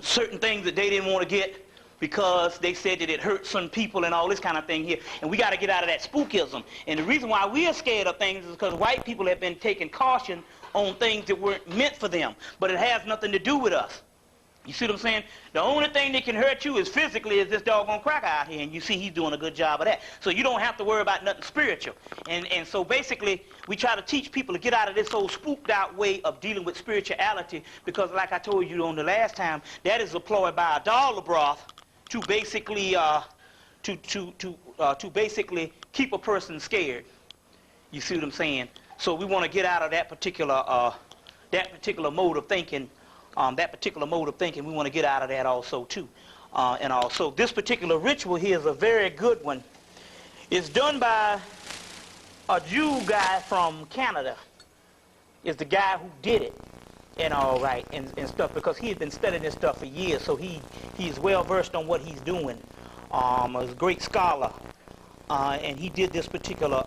certain things that they didn't want to get because they said that it hurt some people and all this kind of thing here. And we got to get out of that spookism. And the reason why we are scared of things is because white people have been taking caution on things that weren't meant for them. But it has nothing to do with us. You see what I'm saying? The only thing that can hurt you is physically is this doggone cracker out here. And you see he's doing a good job of that. So you don't have to worry about nothing spiritual. And so basically we try to teach people to get out of this old spooked out way of dealing with spirituality, because like I told you on the last time, that is employed by a dollar broth to basically basically keep a person scared. You see what I'm saying? So we want to get out of that particular mode of thinking. That particular mode of thinking, we want to get out of that also too. And also this particular ritual here is a very good one. It's done by a Jew guy from Canada. Is the guy who did it. And all right, and stuff, because he had been studying this stuff for years, so he's well versed on what he's doing. He's a great scholar, and he did this particular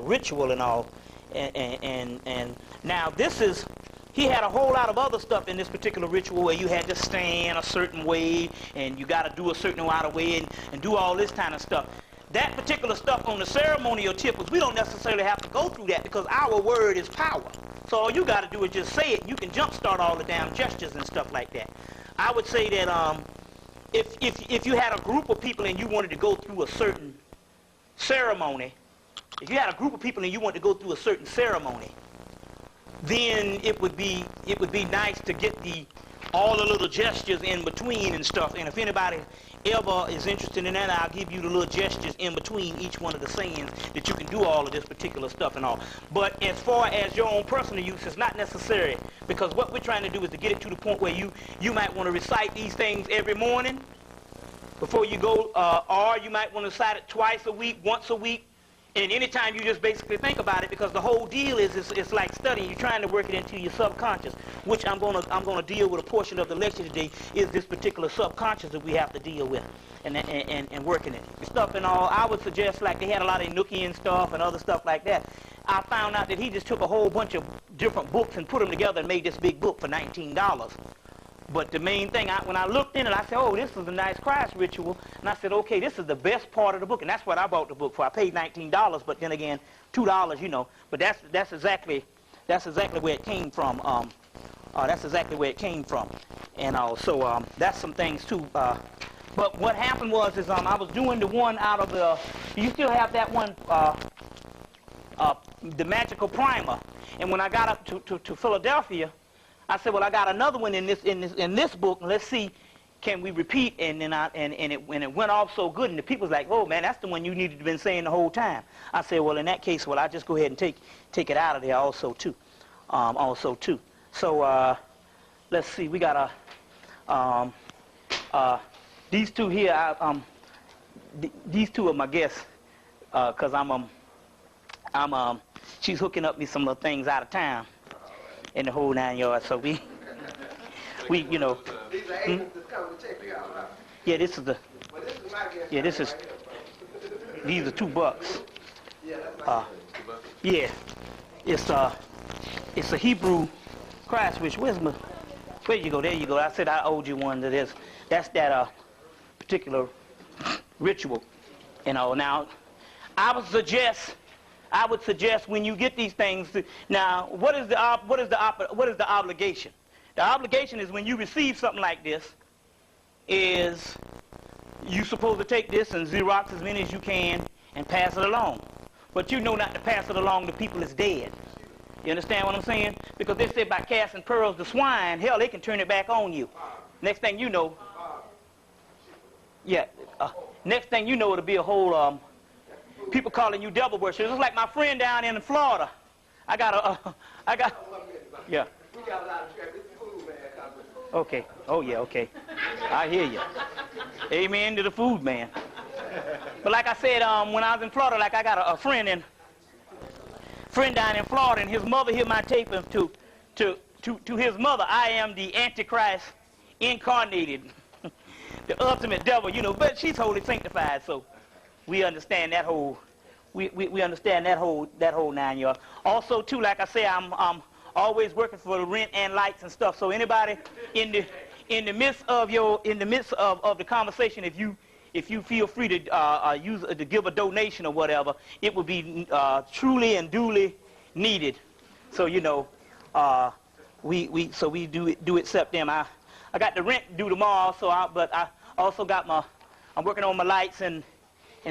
ritual and all. And now this is, he had a whole lot of other stuff in this particular ritual where you had to stand a certain way, and you got to do a certain amount of way, and do all this kind of stuff. That particular stuff on the ceremonial tip is we don't necessarily have to go through that, because our word is power. So all you got to do is just say it. You can jumpstart all the damn gestures and stuff like that. I would say that if you had a group of people and you wanted to go through a certain ceremony, if you had a group of people and you wanted to go through a certain ceremony, then it would be nice to get all the little gestures in between and stuff. And if anybody ever is interested in that, I'll give you the little gestures in between each one of the sayings that you can do all of this particular stuff and all. But as far as your own personal use, it's not necessary, because what we're trying to do is to get it to the point where you might want to recite these things every morning before you go, or you might want to recite it twice a week, once a week, and anytime you just basically think about it, because the whole deal is it's like studying. You're trying to work it into your subconscious, which I'm gonna deal with a portion of the lecture today, is this particular subconscious that we have to deal with and working it. Stuff and all, I would suggest, like they had a lot of Enochian stuff and other stuff like that. I found out that he just took a whole bunch of different books and put them together and made this big book for $19. But the main thing, when I looked in it, I said, oh, this is a nice Christ ritual. And I said, okay, this is the best part of the book. And that's what I bought the book for. I paid $19, but then again, $2, you know. But that's exactly where it came from. That's exactly where it came from. And so that's some things, too. But what happened was I was doing the one out of the, you still have that one, the magical primer. And when I got up to Philadelphia, I said, well, I got another one in this book, and let's see, can we repeat? And then it went off so good, and the people's like, oh man, that's the one you needed to have been saying the whole time. I said, well, in that case, well, I just go ahead and take it out of there also too, So let's see, we got these two here. These two are my guests, cause she's hooking up me some little things out of town. In the whole 9 yards, so we you know. These are agents that's coming to check you out, huh? Yeah, this is the. Well, this is my guess. Yeah, this is. These are $2. Yeah, that's my yeah, it's a Hebrew Christ ritual. Where you go? There you go. I said I owed you one of this. That's that particular ritual. You know. Now, I would suggest when you get these things. Now, what is the obligation? The obligation is when you receive something like this, is you supposed to take this and Xerox as many as you can and pass it along. But you know not to pass it along to people that's dead. You understand what I'm saying? Because they say by casting pearls to swine, hell, they can turn it back on you. Next thing you know, next thing you know, it'll be a whole. People calling you devil worshipers. It's like my friend down in Florida. Yeah. We got a lot of traffic. It's food, man. Okay. Oh, yeah, okay. I hear you. Amen to the food, man. But like I said, when I was in Florida, like I got a friend down in Florida, and his mother hear my tape to his mother, I am the Antichrist incarnated, the ultimate devil, you know, but she's holy sanctified, so we understand that whole, we understand that whole 9 yards. Also, too, like I say, I'm always working for the rent and lights and stuff. So anybody in in the midst of the conversation, if you feel free to give a donation or whatever, it would be truly and duly needed. So we do accept them. I got the rent due tomorrow, but I also got I'm working on my lights and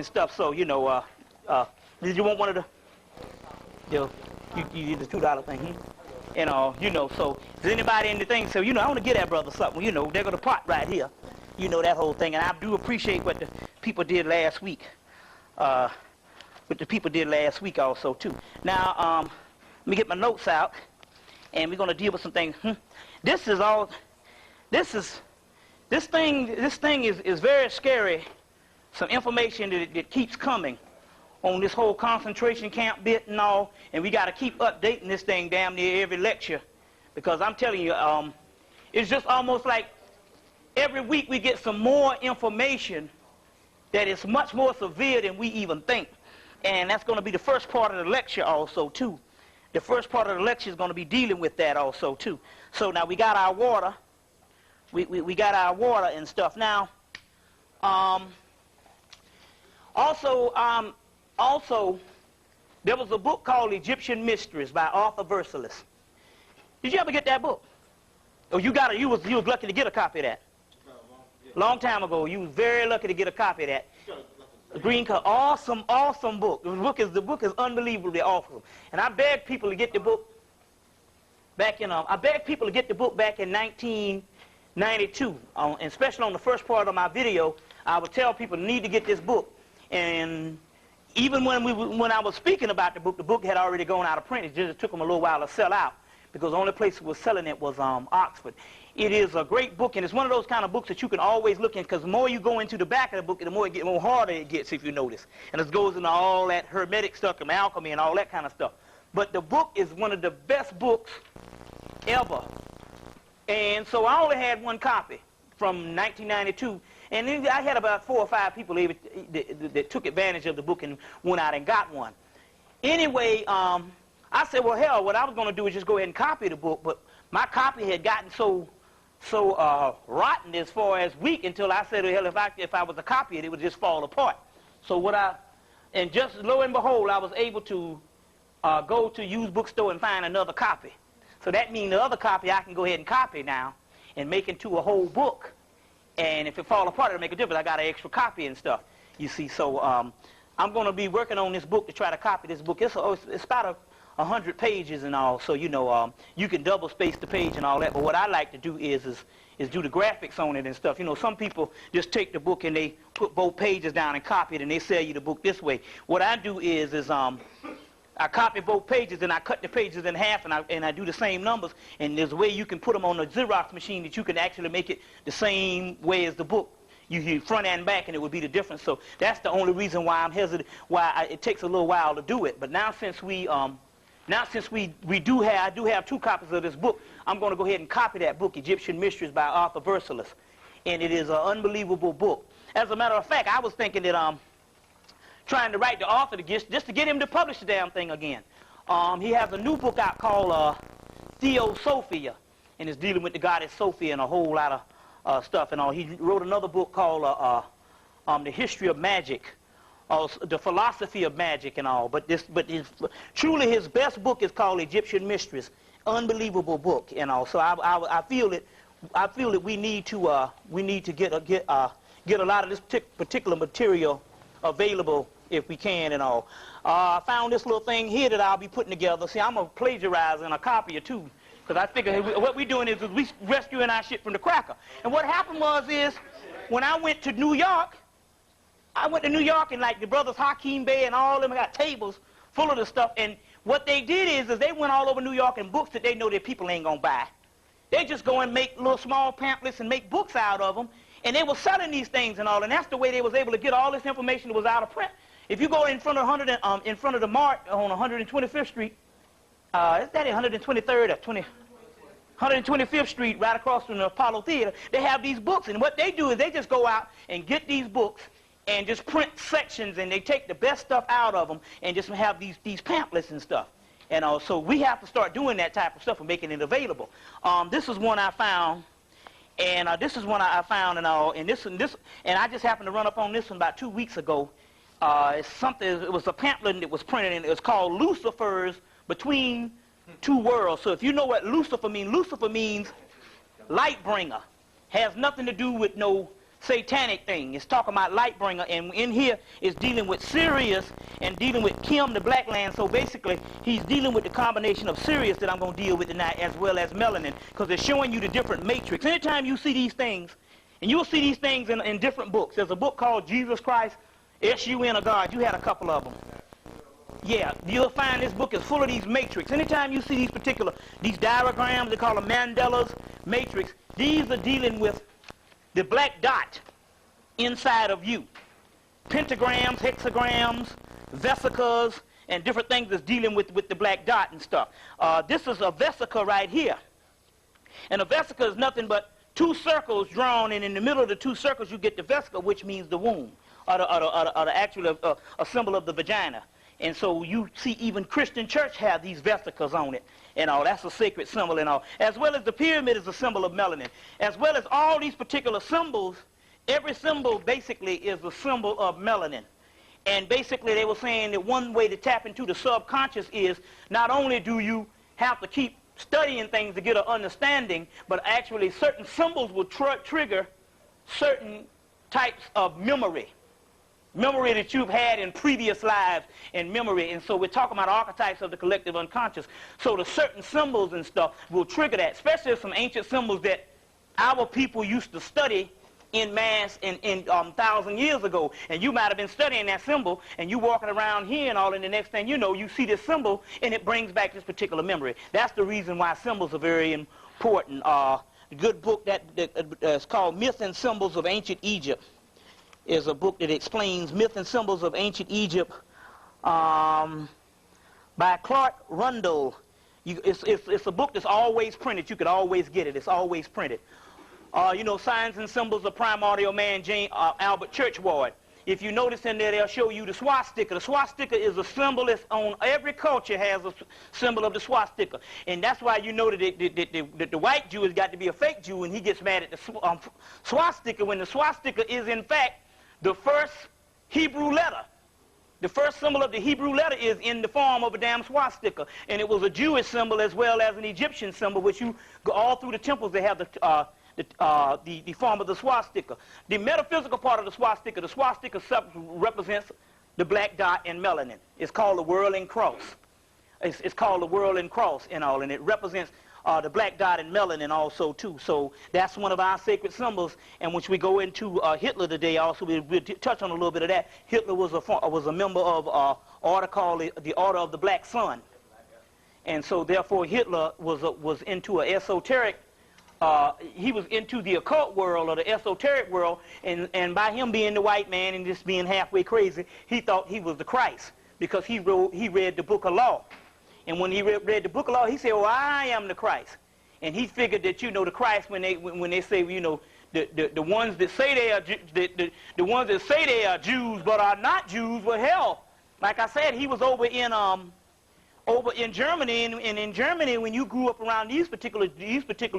stuff. So did you want one of the the $2 thing? So is anybody in the thing? So I want to get that brother something. They're gonna pot right here. That whole thing, and I do appreciate what the people did last week. Also too. Now let me get my notes out, and we're gonna deal with some things. This thing is very scary. Some information that keeps coming on this whole concentration camp bit and all, and we got to keep updating this thing damn near every lecture, because I'm telling you, it's just almost like every week we get some more information that is much more severe than we even think, and that's going to be the first part of the lecture also too. The first part of the lecture is going to be dealing with that also too. So now we got our water, we got our water and stuff. Now, also, there was a book called Egyptian Mysteries by Arthur Versailles. Did you ever get that book? Oh, you was lucky to get a copy of that. Long time ago, you was very lucky to get a copy of that. A green cover, awesome book. The book is unbelievably awesome. And I begged people to get the book back in. I begged people to get the book back in 1992, and especially on the first part of my video, I would tell people need to get this book. And even when I was speaking about the book had already gone out of print. It just took them a little while to sell out, because the only place that was selling it was Oxford. It is a great book, and it's one of those kind of books that you can always look in, because the more you go into the back of the book, the more harder it gets, if you notice. And it goes into all that hermetic stuff and alchemy and all that kind of stuff. But the book is one of the best books ever. And so I only had one copy from 1992. And then I had about 4 or 5 people that took advantage of the book and went out and got one. Anyway, I said, well, hell, what I was going to do is just go ahead and copy the book. But my copy had gotten so rotten as far as weak, until I said, well, hell, if I was to copy it, it would just fall apart. So and just lo and behold, I was able to go to used bookstore and find another copy. So that means the other copy I can go ahead and copy now and make into a whole book. And if it fall apart, it'll make a difference. I got an extra copy and stuff, you see. So I'm going to be working on this book to try to copy this book. It's about 100 pages and all. So you can double space the page and all that. But what I like to do is do the graphics on it and stuff. Some people just take the book and they put both pages down and copy it, and they sell you the book this way. What I do is I copy both pages and I cut the pages in half, and I do the same numbers, and there's a way you can put them on a Xerox machine that you can actually make it the same way as the book. You hear front and back, and it would be the difference. So that's the only reason why I'm hesitant, it takes a little while to do it. But now since I do have 2 copies of this book, I'm going to go ahead and copy that book, Egyptian Mysteries by Arthur Versailles, and it is an unbelievable book. As a matter of fact, I was thinking that trying to write the author just to get him to publish the damn thing again. He has a new book out called Theosophia, and it's dealing with the goddess Sophia and a whole lot of stuff and all. He wrote another book called The History of Magic, the Philosophy of Magic and all. But truly his best book is called Egyptian Mysteries. Unbelievable book and all. So I feel that we need to get a lot of this particular material available if we can and all. I found this little thing here that I'll be putting together. See, I'm a plagiarizer and a copier too, because I figure what we're doing is we rescuing our shit from the cracker. And what happened is when I went to New York, and like the brothers Hakeem Bey and all of them got tables full of the stuff. And what they did is they went all over New York and books that they know that people ain't gonna buy. They just go and make little small pamphlets and make books out of them. And they were selling these things and all, and that's the way they was able to get all this information that was out of print. If you go in front of the Mart on 125th Street, is that 123rd or 125th Street, right across from the Apollo Theater, they have these books, and what they do is they just go out and get these books and just print sections, and they take the best stuff out of them and just have these pamphlets and stuff. And so we have to start doing that type of stuff and making it available. This is one I found. And this is one I found and all. And and I just happened to run up on this one about 2 weeks ago. It's something. It was a pamphlet that was printed, and it was called Lucifer's Between Two Worlds. So if you know what Lucifer means light bringer. Has nothing to do with no satanic thing. It's talking about light bringer, and in here it's dealing with Sirius and dealing with Kim, the black land. So basically he's dealing with the combination of Sirius that I'm going to deal with tonight, as well as melanin, because it's showing you the different matrix. Anytime you see these things, and you'll see these things in different books. There's a book called Jesus Christ, S-U-N of God. You had a couple of them. Yeah, you'll find this book is full of these matrix. Anytime you see these diagrams, they call them Mandela's matrix. These are dealing with the black dot inside of you. Pentagrams, hexagrams, vesicas, and different things that's dealing with the black dot and stuff. This is a vesica right here. And a vesica is nothing but two circles drawn, and in the middle of the two circles you get the vesica, which means the womb, or a symbol of the vagina. And so you see even Christian church have these vesicas on it and all. That's a sacred symbol and all. As well as the pyramid is a symbol of melanin. As well as all these particular symbols, every symbol basically is a symbol of melanin. And basically they were saying that one way to tap into the subconscious is not only do you have to keep studying things to get an understanding, but actually certain symbols will trigger certain types of memory that you've had in previous lives and memory. And so we're talking about archetypes of the collective unconscious. So the certain symbols and stuff will trigger that, especially some ancient symbols that our people used to study in mass in 1,000 years ago. And you might have been studying that symbol, and you walking around here and all, and the next thing you know, you see this symbol, and it brings back this particular memory. That's the reason why symbols are very important. A good book that is called Myths and Symbols of Ancient Egypt is a book that explains myth and symbols of ancient Egypt by Clark Rundle. It's a book that's always printed. You could always get it. It's always printed. You know, Signs and Symbols of Primordial Man, Albert Churchward. If you notice in there, they'll show you the swastika. The swastika is a symbol that's on every culture has a symbol of the swastika. And that's why you know that the white Jew has got to be a fake Jew, and he gets mad at the swastika when the swastika is in fact the first Hebrew letter. The first symbol of the Hebrew letter is in the form of a damn swastika. And it was a Jewish symbol as well as an Egyptian symbol, which you go all through the temples, they have the form of the swastika. The metaphysical part of the swastika represents the black dot and melanin. It's called the whirling cross. It's called the whirling cross and all, and it represents the black dot and melanin also too. So that's one of our sacred symbols. And once we go into Hitler today, also we'll touch on a little bit of that. Hitler was a member of order called the Order of the Black Sun, and so therefore Hitler was into an esoteric. He was into the occult world or the esoteric world, and by him being the white man and just being halfway crazy, he thought he was the Christ because he read the Book of Law. And when he read the Book of Law, he said, "Oh, I am the Christ." And he figured that, you know, the Christ, when they say, you know, the ones that say they are the ones that say they are Jews but are not Jews, well, hell, like I said, he was over in Germany, and in Germany, when you grew up around these particular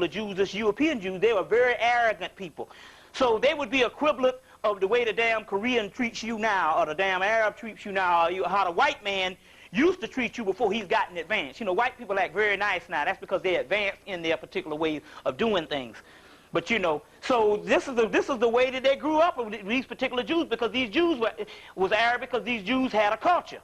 Jews, this European Jews, they were very arrogant people. So they would be equivalent of the way the damn Korean treats you now, or the damn Arab treats you now, or how the white man used to treat you before he's gotten advanced. You know, white people act very nice now. That's because they're advanced in their particular way of doing things. But you know, so this is the way that they grew up with these particular Jews, because these Jews was Arab, because these Jews had a culture.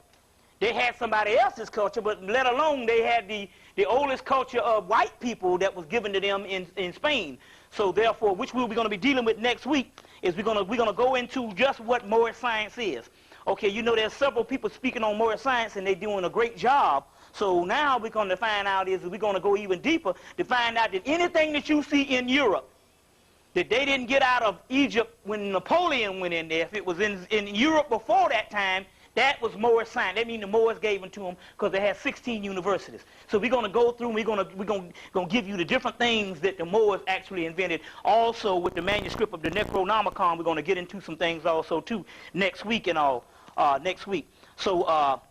They had somebody else's culture, but let alone they had the oldest culture of white people that was given to them in Spain. So therefore, which we're going to be dealing with next week, is we're going to go into just what Moorish science is. Okay, you know, there's several people speaking on Moorish science, and they're doing a great job. So now we're going to find out we're going to go even deeper to find out that anything that you see in Europe that they didn't get out of Egypt when Napoleon went in there, if it was in Europe before that time, that was Moorish science. That means the Moors gave them to them because they had 16 universities. So we're going to go through and we're going to give you the different things that the Moors actually invented. Also with the manuscript of the Necronomicon, we're going to get into some things also too next week and all. Next week. So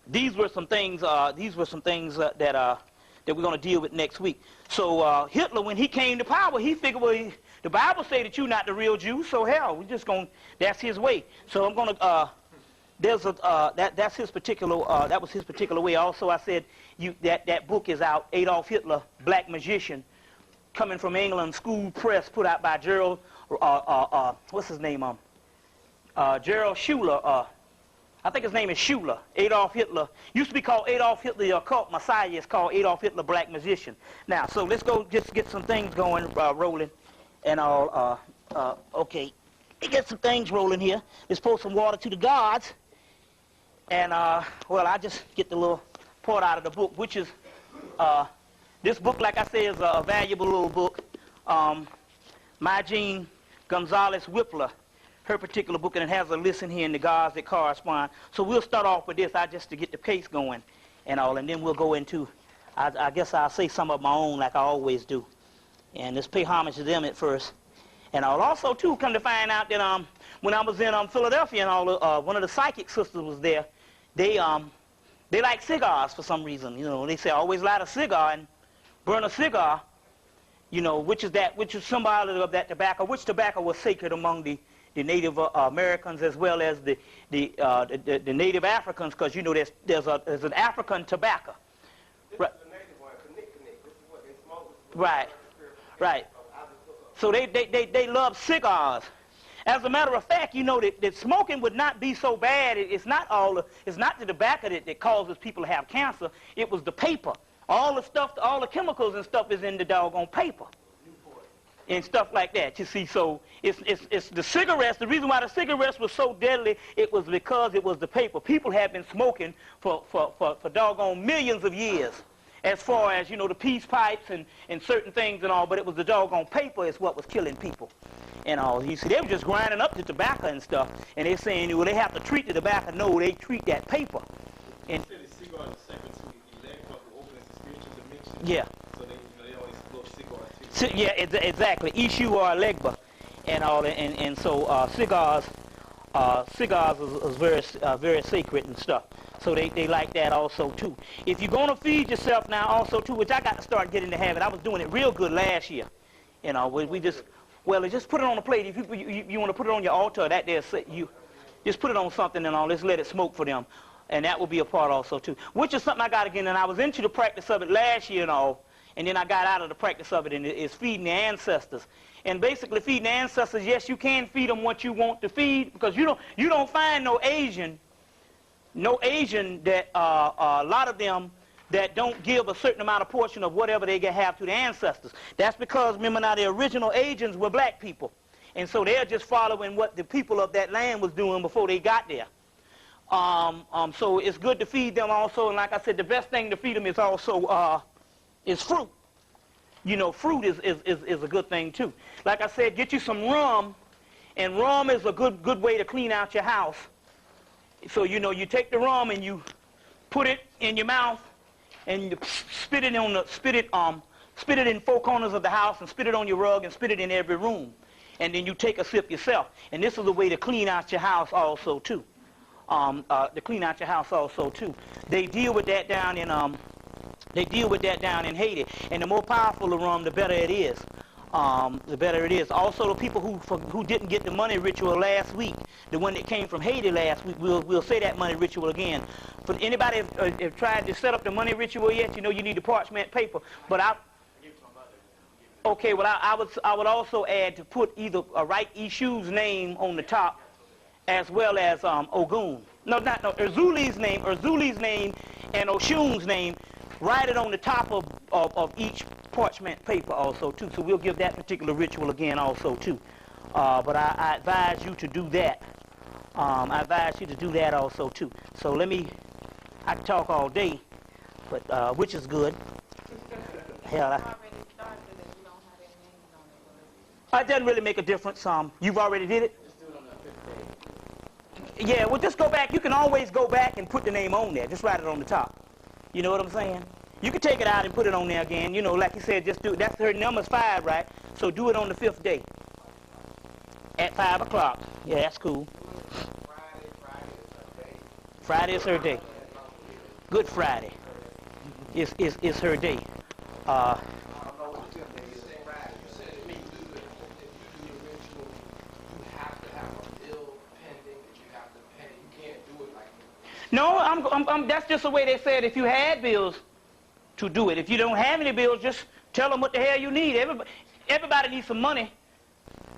these were some things that that we're going to deal with next week. So Hitler, when he came to power, he figured, well, the Bible say that you're not the real Jew, so hell, we're just going to, that's his way. So I'm going to, that's his particular, that was his particular way. Also, I said, that book is out, Adolf Hitler, Black Magician, coming from England, school press, put out by Gerald, what's his name, Gerald Schuller, I think his name is Schuller, Adolf Hitler. Used to be called Adolf Hitler, the occult Messiah. It's called Adolf Hitler, Black Magician. Now, so let's go just get some things going, rolling, and all. Okay, let's get some things rolling here. Let's pour some water to the gods. And, well, I just get the little part out of the book, which is, this book, like I said, is a valuable little book. Majine Gonzalez Whippler, her particular book, and it has a list in here in the gods that correspond. So we'll start off with this, just to get the case going and all, and then we'll go into, I guess I'll say some of my own like I always do. And let's pay homage to them at first. And I'll also, too, come to find out that when I was in Philadelphia and all, one of the psychic sisters was there. They like cigars for some reason. You know, they say always light a cigar and burn a cigar, you know, which is symbolic of that tobacco, which tobacco was sacred among the Native Americans as well as the Native Africans, because you know there's an African tobacco. Right. This is the native one, This is what they smoke. Right. Right. So they love cigars. As a matter of fact, you know that smoking would not be so bad. It's not the tobacco that causes people to have cancer. It was the paper. All the stuff, all the chemicals and stuff is in the doggone paper. And stuff like that, you see. So it's the cigarettes. The reason why the cigarettes were so deadly, it was because it was the paper. People had been smoking for doggone millions of years, as far as, you know, the peace pipes and certain things and all, but it was the doggone paper is what was killing people and all. You see, they were just grinding up the tobacco and stuff, and they're saying, well, they have to treat the tobacco. No, they treat that paper. And you said the cigar is second to the leg of the opening to spiritual dimension. Yeah. So they always blow cigars. Yeah, exactly. Ishu or Legba and all that. And so cigars is very sacred and stuff. So they like that also too. If you're going to feed yourself now also too, which I got to start getting the habit. I was doing it real good last year. You know, we just put it on a plate. If you want to put it on your altar, you just put it on something and all. Let's let it smoke for them. And that will be a part also too. Which is something I got again, and I was into the practice of it last year and all. And then I got out of the practice of it, and it's feeding the ancestors. And basically feeding the ancestors, yes, you can feed them what you want to feed, because you don't find no Asian that a lot of them that don't give a certain amount of portion of whatever they have to the ancestors. That's because, remember now, the original Asians were black people. And so they're just following what the people of that land was doing before they got there. So it's good to feed them also, and like I said, the best thing to feed them is also is fruit. You know, fruit is a good thing too. Like I said, get you some rum, and rum is a good way to clean out your house. So you know, you take the rum and you put it in your mouth, and you spit it in four corners of the house, and spit it on your rug, and spit it in every room, and then you take a sip yourself. And this is a way to clean out your house also too. They deal with that down in Haiti, and the more powerful the rum, the better it is. Also, the people who didn't get the money ritual last week, the one that came from Haiti last week, we'll say that money ritual again. But anybody have tried to set up the money ritual yet? You know you need the parchment paper. But I would also add to put either write Ishu's name on the top, as well as Ogun. Erzuli's name and Oshun's name. Write it on the top of each parchment paper also too. So we'll give that particular ritual again also too. But I advise you to do that. Also too. So I can talk all day, but which is good. Hell, it doesn't really make a difference. You've already did it? Just do it on the 5th day. Yeah, well, just go back. You can always go back and put the name on there. Just write it on the top. You know what I'm saying? You can take it out and put it on there again. You know, like you said, just do it. That's her number's 5, right? So do it on the 5th day at 5 o'clock. Yeah, that's cool. Friday is her day. Good Friday is her day. Uh, no, that's just the way they said if you had bills to do it. If you don't have any bills, just tell them what the hell you need. Everybody needs some money.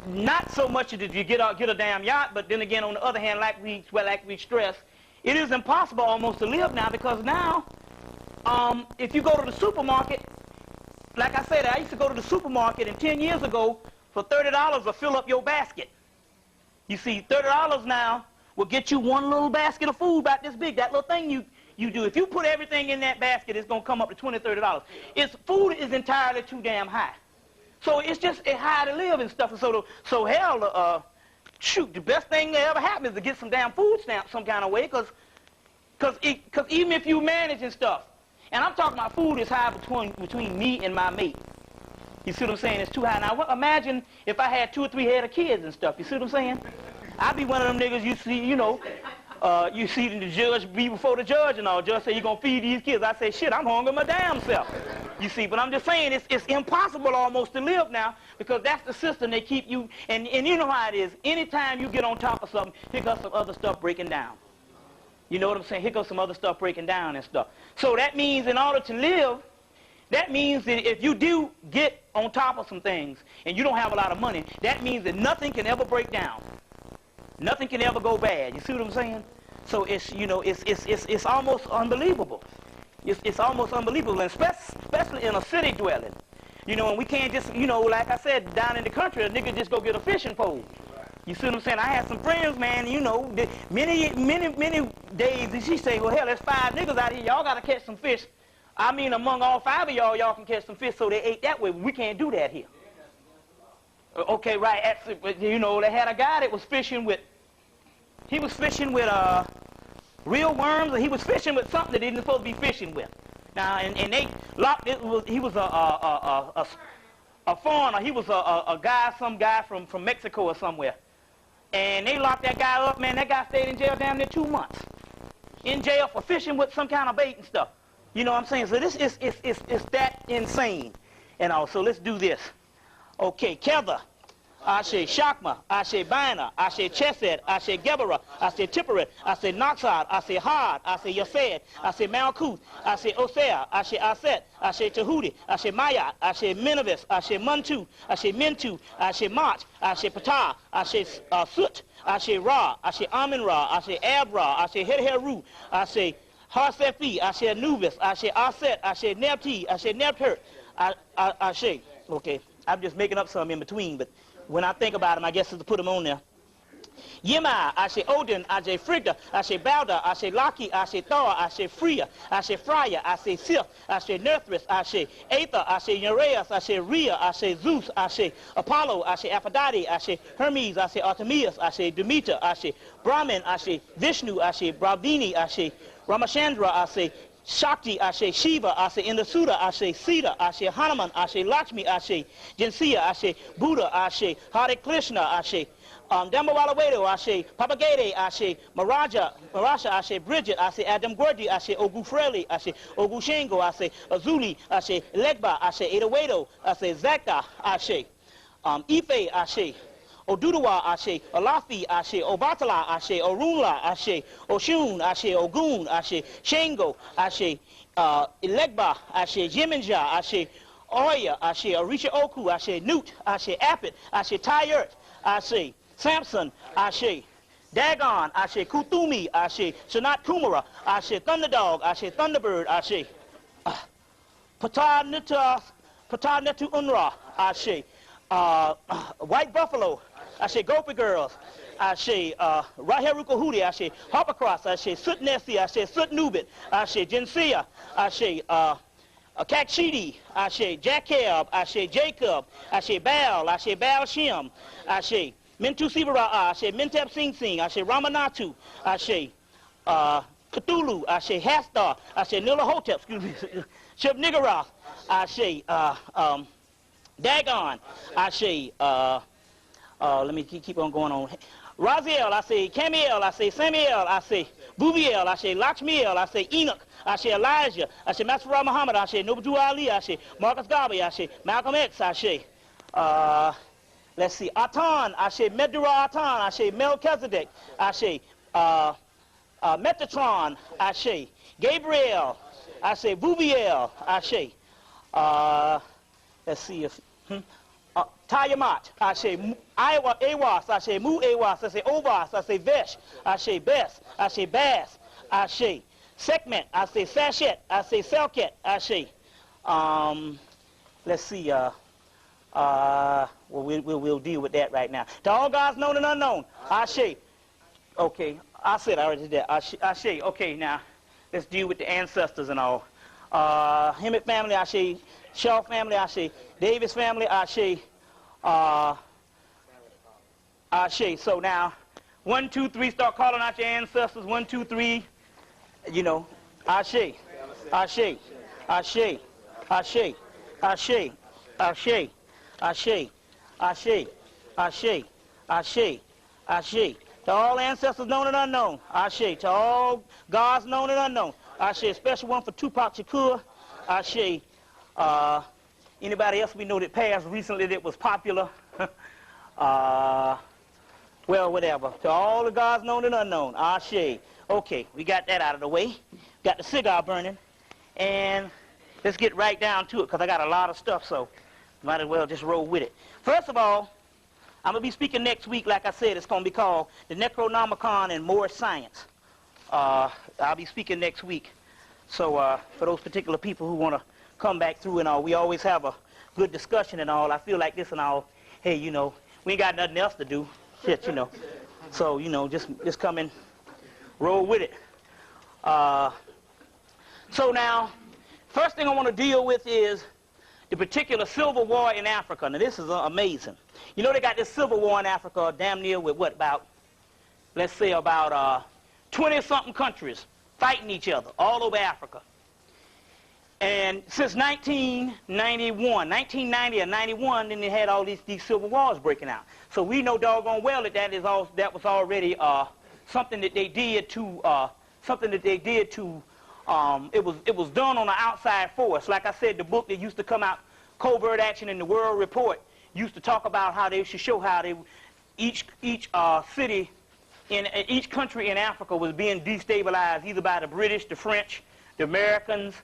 Not so much that you get a damn yacht, but then again, on the other hand, like we stress, it is impossible almost to live now, because now, if you go to the supermarket, like I said, I used to go to the supermarket, and 10 years ago, for $30 to fill up your basket. You see, $30 now will get you one little basket of food about this big. That little thing you do. If you put everything in that basket, it's going to come up to $20, $30. Food is entirely too damn high. So it's high to live and stuff. So hell, shoot, the best thing that ever happened is to get some damn food stamps some kind of way, because even if you manage and stuff, and I'm talking about food is high between me and my mate. You see what I'm saying? It's too high. Now imagine if I had 2 or 3 head of kids and stuff. You see what I'm saying? I'd be one of them niggas you see, you see the judge be before the judge and all. Judge say, you gonna feed these kids. I say, shit, I'm hungry my damn self. You see, but I'm just saying it's impossible almost to live now, because that's the system they keep you, and you know how it is. Anytime you get on top of something, here comes some other stuff breaking down. You know what I'm saying? Here comes some other stuff breaking down and stuff. So that means in order to live, that means that if you do get on top of some things and you don't have a lot of money, that means that nothing can ever break down. Nothing can ever go bad. You see what I'm saying? So it's almost unbelievable. It's almost unbelievable, and especially in a city dwelling. And we can't just, like I said, down in the country, a nigga just go get a fishing pole. You see what I'm saying? I had some friends, man, many days, and she say, well, hell, there's 5 niggas out here. Y'all got to catch some fish. I mean, among all 5 of y'all can catch some fish, so they ate that way. We can't do that here. Okay, right. They had a guy that was fishing with, real worms, or he was fishing with something that he didn't supposed to be fishing with. Now, and they locked it. He was a foreigner. He was some guy from Mexico or somewhere. And they locked that guy up, man. That guy stayed in jail damn near 2 months. In jail for fishing with some kind of bait and stuff. You know what I'm saying? So this is that insane. And also, let's do this. Okay, Kether, Ashe Shakma, Ashe Bina, Ashe Chesed, Ashe Geberah, Ashe Tipperet, Ashe Noxad, Ashe Had, Ashe Yased, Ashe Malkuth, Ashe Osea, Ashe Aset, Ashe Tahuti, Ashe Mayat, Ashe Minivis, Ashe Muntu, Ashe Mintu, Ashe Mach, Ashe Patah, Ashe Sut, Ashe Ra, Ashe Amin Ra, Ashe Abra, Ashe Herheru, Ashe Harsefi, Ashe Anubis, Ashe Aset, Ashe Nebti, Ashe Nebtert, Ashe. Okay, I'm just making up some in between, but when I think about them, I guess it's to put them on there. Yima, Ashe Odin, Ashe Frigga, Ashe Balda, Ashe Laki, Ashe Thor, Ashe Freya, Ashe Freya, Ashe Sith, Ashe Nerthris, Ashe Aether, Ashe Nereus, Ashe Rhea, Ashe Zeus, Ashe Apollo, Ashe Aphrodite, Ashe Hermes, Ashe Artemis, Ashe Demeter, Ashe Brahman, Ashe Vishnu, Ashe Brahmini, Ashe Ramachandra, Ashe Shakti, Ashe Shiva, Ashe Indasuda, Ashe Sita, Ashe Hanuman, Ashe Lakshmi, Ashe Jinsiya, Ashe Buddha, Ashe Hare Krishna, Ashe Dhammawallawedo, Ashe Papagede, Ashe Maharaja, Ashe Bridget, Ashe Adam Gwardi, Ashe Ogufreli, Ashe Ogushengo, Ashe Azuli, Ashe Legba, Ashe Edawedo, Ashe Zakta, Ashe Ife, Ashe Oduduwa, Ashe Olafi, Ashe Obatala, Ashe Orunla, Ashe Oshun, Ashe Ogun, Ashe Shango, Ashe Elegba, Ashe Jiminja, Ashe Oya, Ashe Orisha Oku, Ashe Newt, Ashe Apit, Ashe Tyert, Ashe Samson, Ashe Dagon, Ashe Kuthumi, Ashe Sanat Kumara, Ashe Thunderdog, Ashe Thunderbird, Ashe Patah-Netu Unra, Ashe White Buffalo, Ashe Gopi Girls, Ashe Raheruka Hudi, Ashe Harpacross, Ashe Sut Nessi, Ashe Sut Nubit, Ashe Jinsia, Ashe Kakshidi, Ashe Jacob, Ashe Jacob, Ashe Baal, Ashe Baal Shem, Ashe Mintu Sivara, Ashe Mentep Sing Sing, Ashe Ramanatu, Ashe Cthulhu, Ashe Hastar, Ashe Nilahotep, excuse me, Shub Niggurath, Ashe Dagon, Ashe let me keep on going on. Raziel, I say Camiel, I say Samuel, I say Bubiel, I say Lakshmiel, I say Enoch, I say Elijah, I say Master Muhammad, I say Nobutu Ali, I say Marcus Garvey, I say Malcolm X, I say let's see, Atan, I say Medura Atan, I say Melchizedek, I say Metatron, I say Gabriel, I say Bubiel, I say let's see if Tayamat, I say Iowa Awas, I say Mu Awas, I say Ovas, I say Vesh, I say Bess, I say Bass, I say Sekmet, I say Sachet, I say Selket, I say let's see well, we'll deal with that right now. To all gods known and unknown, I say. Okay, I said I already did that. I say. Okay, now let's deal with the ancestors and all. Hemmitt family, I say. Shaw family, I say. Davis family, I say. I say. So now, 1, 2, 3, start calling out your ancestors. 1, 2, 3. You know, I say. I say. I say. I say. I say. I say. Ashe, Ashe, Ashe, Ashe, Ashe. To all ancestors known and unknown, Ashe. To all gods known and unknown, Ashe. A special one for Tupac Shakur, Ashe. Anybody else we know that passed recently that was popular? Well, whatever. To all the gods known and unknown, Ashe. Okay, we got that out of the way. Got the cigar burning. And let's get right down to it because I got a lot of stuff, so might as well just roll with it. First of all, I'm going to be speaking next week. Like I said, it's going to be called The Necronomicon and More Science. I'll be speaking next week. So for those particular people who want to come back through and all, we always have a good discussion and all. I feel like this and all, hey, you know, we ain't got nothing else to do. Shit, you know. So, you know, just come and roll with it. So now, first thing I want to deal with is the particular civil war in Africa. Now, this is amazing. You know, they got this civil war in Africa damn near with what, about, let's say about 20-something countries fighting each other all over Africa. And since 1990 or 91, then they had all these civil wars breaking out. So we know doggone well that that was already something that they did to, it was done on an outside force. Like I said, the book that used to come out, Covert Action in the World Report, used to talk about how they should show how each city in each country in Africa was being destabilized either by the British, the French, the Americans,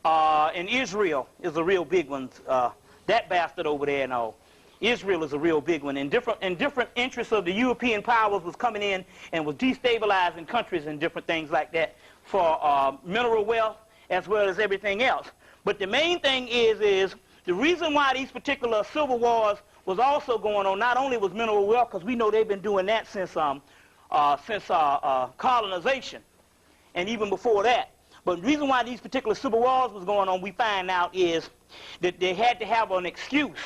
and Israel is a real big one. That bastard over there and all. Israel is a real big one. And different interests of the European powers was coming in and was destabilizing countries and different things like that for mineral wealth as well as everything else. But the main thing is the reason why these particular civil wars was also going on, not only was mineral wealth, because we know they've been doing that since colonization and even before that. But the reason why these particular civil wars was going on, we find out, is that they had to have an excuse.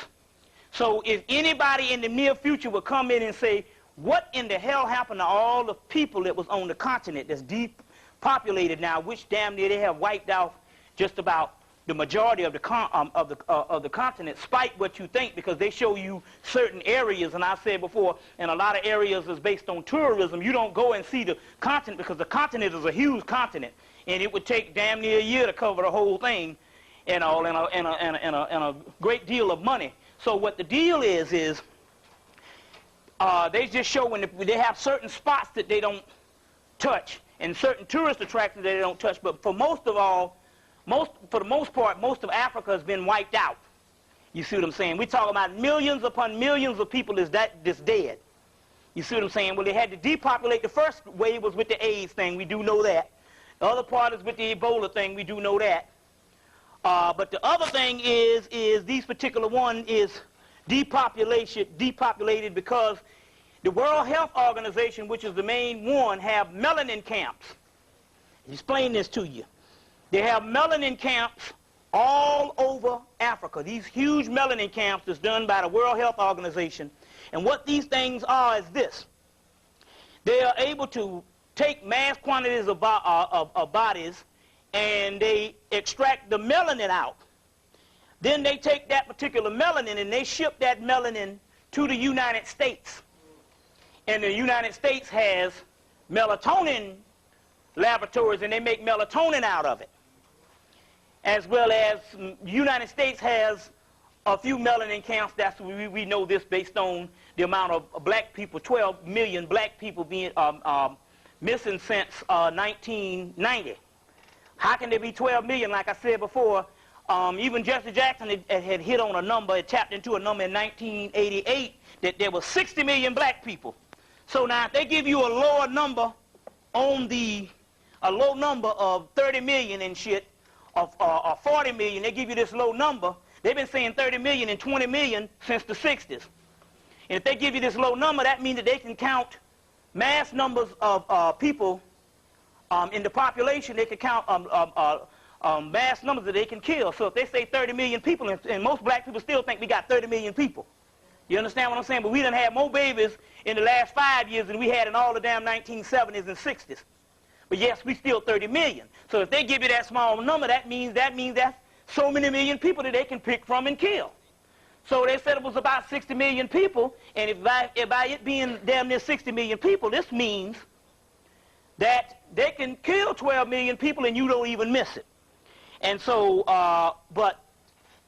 So if anybody in the near future would come in and say, what in the hell happened to all the people that was on the continent that's depopulated now, which damn near they have wiped out just about the majority of the continent, spite what you think, because they show you certain areas, and I said before, and a lot of areas is based on tourism. You don't go and see the continent because the continent is a huge continent, and it would take damn near a year to cover the whole thing, and all, and a great deal of money. So what the deal is they just show when they have certain spots that they don't touch, and certain tourist attractions that they don't touch. But for for the most part, most of Africa has been wiped out. You see what I'm saying? We're talking about millions upon millions of people that's dead. You see what I'm saying? Well, they had to depopulate. The first wave was with the AIDS thing. We do know that. The other part is with the Ebola thing. We do know that. But the other thing is these particular one is depopulated because the World Health Organization, which is the main one, have melanin camps. Explain this to you. They have melanin camps all over Africa. These huge melanin camps that's done by the World Health Organization. And what these things are is this. They are able to take mass quantities of bodies and they extract the melanin out. Then they take that particular melanin and they ship that melanin to the United States. And the United States has melatonin laboratories, and they make melatonin out of it. As well as the United States has a few melanin camps. That's we know this based on the amount of black people, 12 million black people being missing since 1990. How can there be 12 million? Like I said before, even Jesse Jackson had hit on a number, it tapped into a number in 1988 that there were 60 million black people. So now if they give you a lower number on a low number of 30 million and shit, or 40 million, they give you this low number. They've been saying 30 million and 20 million since the 60s. And if they give you this low number, that means that they can count mass numbers of people in the population. They can count mass numbers that they can kill. So if they say 30 million people, and most black people still think we got 30 million people. You understand what I'm saying? But we done had more babies in the last 5 years than we had in all the damn 1970s and 60s. But yes, we still 30 million. So if they give you that small number, that means that's so many million people that they can pick from and kill. So they said it was about 60 million people, and if by it being damn near 60 million people, this means that they can kill 12 million people and you don't even miss it. And so, but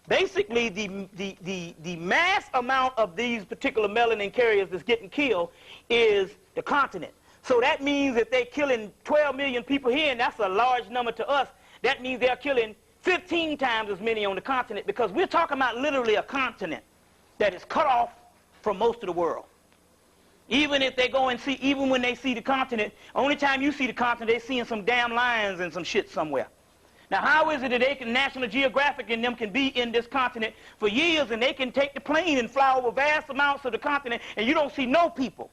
basically the mass amount of these particular melanin carriers that's getting killed is the continent. So that means if they're killing 12 million people here, and that's a large number to us, that means they're killing 15 times as many on the continent, because we're talking about literally a continent that is cut off from most of the world. Even if they go and see, even when they see the continent, only time you see the continent, they're seeing some damn lions and some shit somewhere. Now, how is it that they can, National Geographic and them can be in this continent for years, and they can take the plane and fly over vast amounts of the continent, and you don't see no people?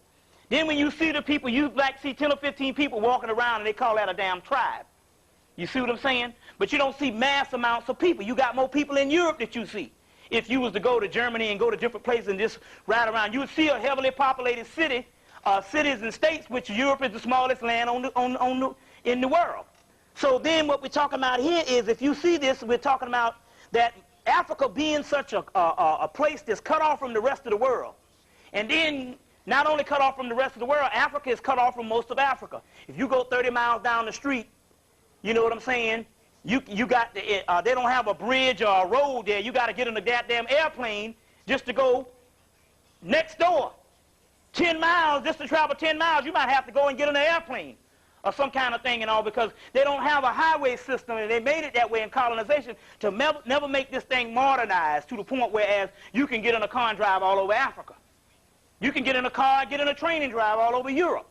Then when you see the people, you like see 10 or 15 people walking around, and they call that a damn tribe. You see what I'm saying? But you don't see mass amounts of people. You got more people in Europe that you see. If you was to go to Germany and go to different places and just ride around, you would see a heavily populated city, cities and states, which Europe is the smallest land in the world. So then what we're talking about here is, if you see this, we're talking about that Africa being such a place that's cut off from the rest of the world. And then not only cut off from the rest of the world, Africa is cut off from most of Africa. If you go 30 miles down the street, you know what I'm saying? You got they don't have a bridge or a road there. You got to get in a goddamn airplane just to go next door. 10 miles, just to travel 10 miles, you might have to go and get in an airplane or some kind of thing and all, because they don't have a highway system, and they made it that way in colonization to never make this thing modernized to the point whereas you can get in a car and drive all over Africa. You can get in a car, get in a train and drive all over Europe.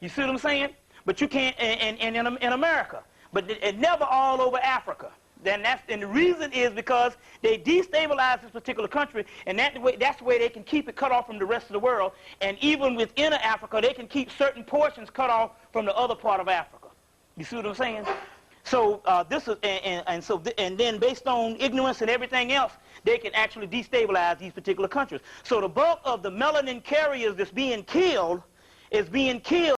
You see what I'm saying? But you can't in America. But it never all over Africa. And the reason is because they destabilize this particular country, and that's the way they can keep it cut off from the rest of the world. And even within Africa, they can keep certain portions cut off from the other part of Africa. You see what I'm saying? So this is, and then based on ignorance and everything else, they can actually destabilize these particular countries. So the bulk of the melanin carriers that's being killed is being killed